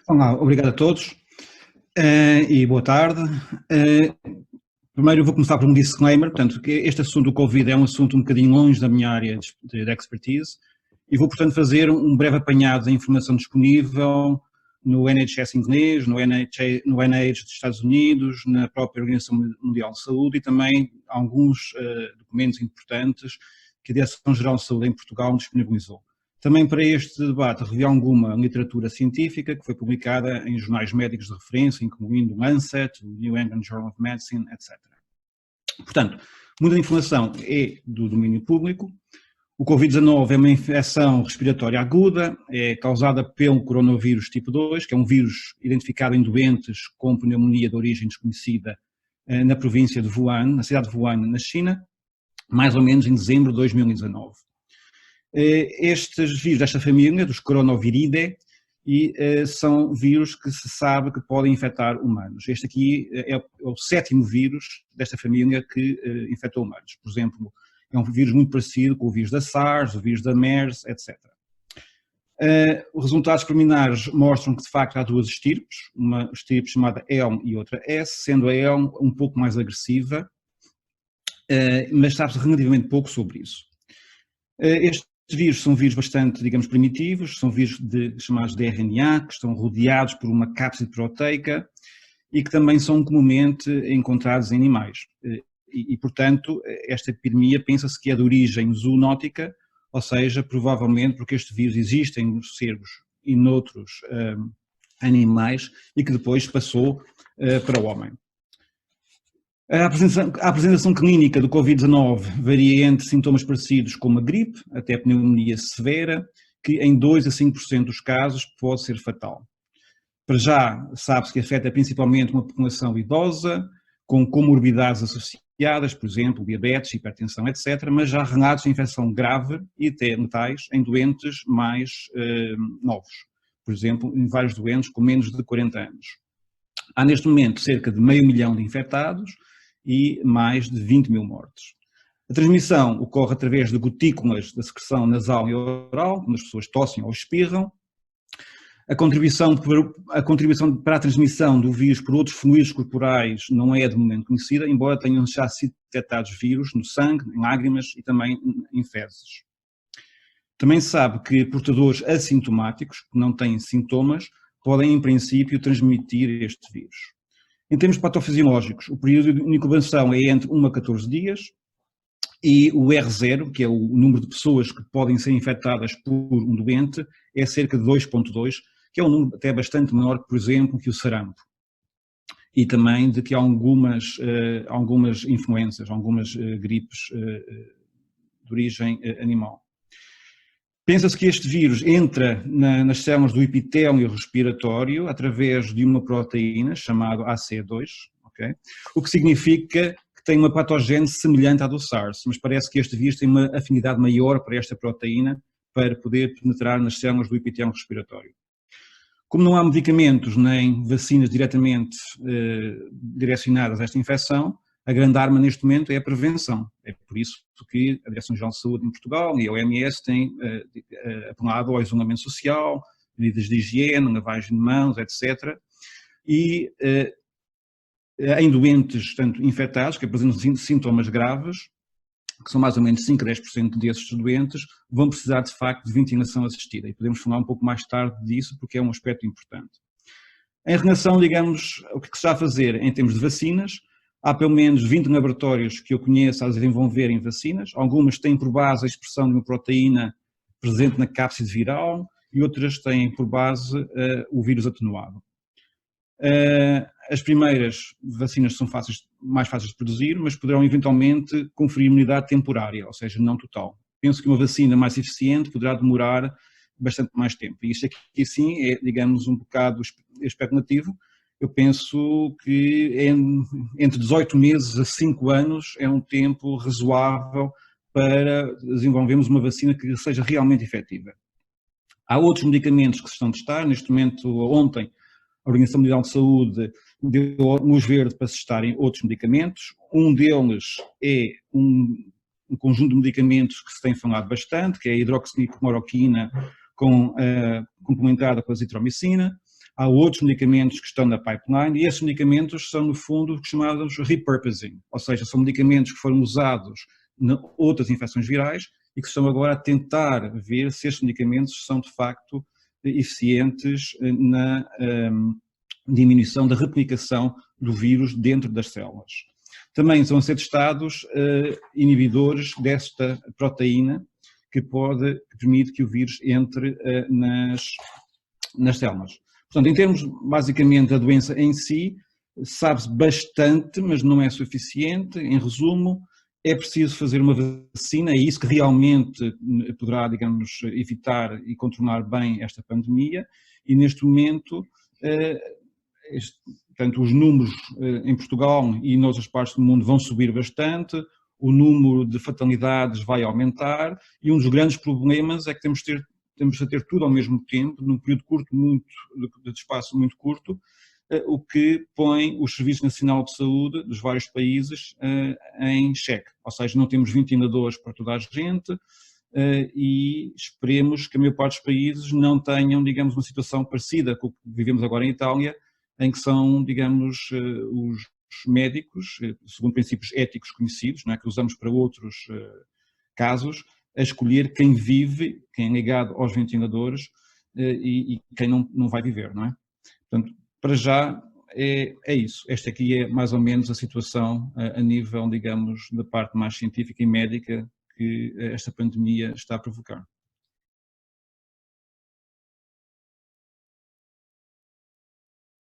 Olá, obrigado a todos e boa tarde. Primeiro eu vou começar por um disclaimer, portanto, que este assunto do Covid é um assunto um bocadinho longe da minha área de expertise e vou, portanto, fazer um breve apanhado da informação disponível no NHS inglês, no NIH dos Estados Unidos, na própria Organização Mundial de Saúde e também alguns documentos importantes que a Direção-Geral de Saúde em Portugal disponibilizou. Também para este debate revi alguma literatura científica que foi publicada em jornais médicos de referência, incluindo o Lancet, o New England Journal of Medicine, etc. Portanto, muita informação é do domínio público. O Covid-19 é uma infecção respiratória aguda, é causada pelo coronavírus tipo 2, que é um vírus identificado em doentes com pneumonia de origem desconhecida na província de Wuhan, na cidade de Wuhan, na China, mais ou menos em dezembro de 2019. Estes vírus desta família, dos Coronaviridae, são vírus que se sabe que podem infectar humanos. Este aqui é o 7º vírus desta família que infectou humanos. Por exemplo, é um vírus muito parecido com o vírus da SARS, o vírus da MERS, etc. Os resultados preliminares mostram que de facto há duas estirpes, uma estirpe chamada ELM e outra S, sendo a ELM um pouco mais agressiva, mas sabe-se relativamente pouco sobre isso. Estes vírus são vírus bastante, digamos, primitivos, são vírus chamados de RNA, que estão rodeados por uma cápside proteica e que também são comumente encontrados em animais. Portanto, esta epidemia pensa-se que é de origem zoonótica, ou seja, provavelmente porque este vírus existe nos cervos e noutros animais e que depois passou para o homem. A apresentação clínica do Covid-19 varia entre sintomas parecidos com uma gripe, até pneumonia severa, que em 2 a 5% dos casos pode ser fatal. Para já, sabe-se que afeta principalmente uma população idosa, com comorbidades associadas, por exemplo, diabetes, hipertensão, etc., mas já há relatos de infecção grave e até letais em doentes mais novos, por exemplo, em vários doentes com menos de 40 anos. Há neste momento cerca de 500 mil de infectados e mais de 20 mil mortes. A transmissão ocorre através de gotículas da secreção nasal e oral, quando as pessoas tossem ou espirram. A contribuição para a transmissão do vírus por outros fluidos corporais não é de momento conhecida, embora tenham já sido detectados vírus no sangue, em lágrimas e também em fezes. Também se sabe que portadores assintomáticos, que não têm sintomas, podem em princípio transmitir este vírus. Em termos patofisiológicos, o período de incubação é entre 1 a 14 dias e o R0, que é o número de pessoas que podem ser infectadas por um doente, é cerca de 2,2, que é um número até bastante menor, por exemplo, que o sarampo. E também de que há algumas influências, algumas gripes de origem animal. Pensa-se que este vírus entra nas células do epitélio respiratório através de uma proteína chamada ACE2, okay? O que significa que tem uma patogênese semelhante à do SARS, mas parece que este vírus tem uma afinidade maior para esta proteína para poder penetrar nas células do epitélio respiratório. Como não há medicamentos nem vacinas diretamente direcionadas a esta infecção, a grande arma neste momento é a prevenção. É por isso que a Direção-Geral de Saúde em Portugal e a OMS têm apelado ao isolamento social, medidas de higiene, lavagem de mãos, etc. E em doentes, portanto, infectados, que apresentam sintomas graves, que são mais ou menos 5 a 10% desses doentes, vão precisar de facto de ventilação assistida. E podemos falar um pouco mais tarde disso, porque é um aspecto importante. Em relação, digamos, ao que se está a fazer em termos de vacinas, há pelo menos 20 laboratórios que eu conheço a desenvolverem vacinas, algumas têm por base a expressão de uma proteína presente na cápside viral e outras têm por base o vírus atenuado. As primeiras vacinas são mais fáceis de produzir, mas poderão eventualmente conferir imunidade temporária, ou seja, não total. Penso que uma vacina mais eficiente poderá demorar bastante mais tempo. E isto aqui sim é, digamos, um bocado especulativo. Eu penso que entre 18 meses a 5 anos é um tempo razoável para desenvolvermos uma vacina que seja realmente efetiva. Há outros medicamentos que se estão a testar. Neste momento, ontem, a Organização Mundial de Saúde deu luz verde para se testarem outros medicamentos. Um deles é um conjunto de medicamentos que se tem falado bastante, que é a hidroxicloroquina complementada com a azitromicina. há outros medicamentos que estão na pipeline e esses medicamentos são, no fundo, chamados repurposing, ou seja, são medicamentos que foram usados em outras infecções virais e que estão agora a tentar ver se estes medicamentos são, de facto, eficientes na diminuição da replicação do vírus dentro das células. Também vão ser testados inibidores desta proteína que permite que o vírus entre nas células. Portanto, em termos, basicamente, da doença em si, sabe-se bastante, mas não é suficiente. Em resumo, é preciso fazer uma vacina, é isso que realmente poderá, digamos, evitar e contornar bem esta pandemia, e neste momento, portanto, os números em Portugal e noutras partes do mundo vão subir bastante, o número de fatalidades vai aumentar, e um dos grandes problemas é que temos de ter tudo ao mesmo tempo, num período curto, de espaço muito curto, o que põe o Serviço Nacional de Saúde dos vários países em xeque. Ou seja, não temos ventiladores para toda a gente e esperemos que a maior parte dos países não tenham, digamos, uma situação parecida com o que vivemos agora em Itália, em que são, digamos, os médicos, segundo princípios éticos conhecidos, não é, que usamos para outros casos, a escolher quem vive, quem é ligado aos ventiladores e quem não vai viver, não é? Portanto, para já é isso. Esta aqui é mais ou menos a situação a nível, digamos, da parte mais científica e médica que esta pandemia está a provocar.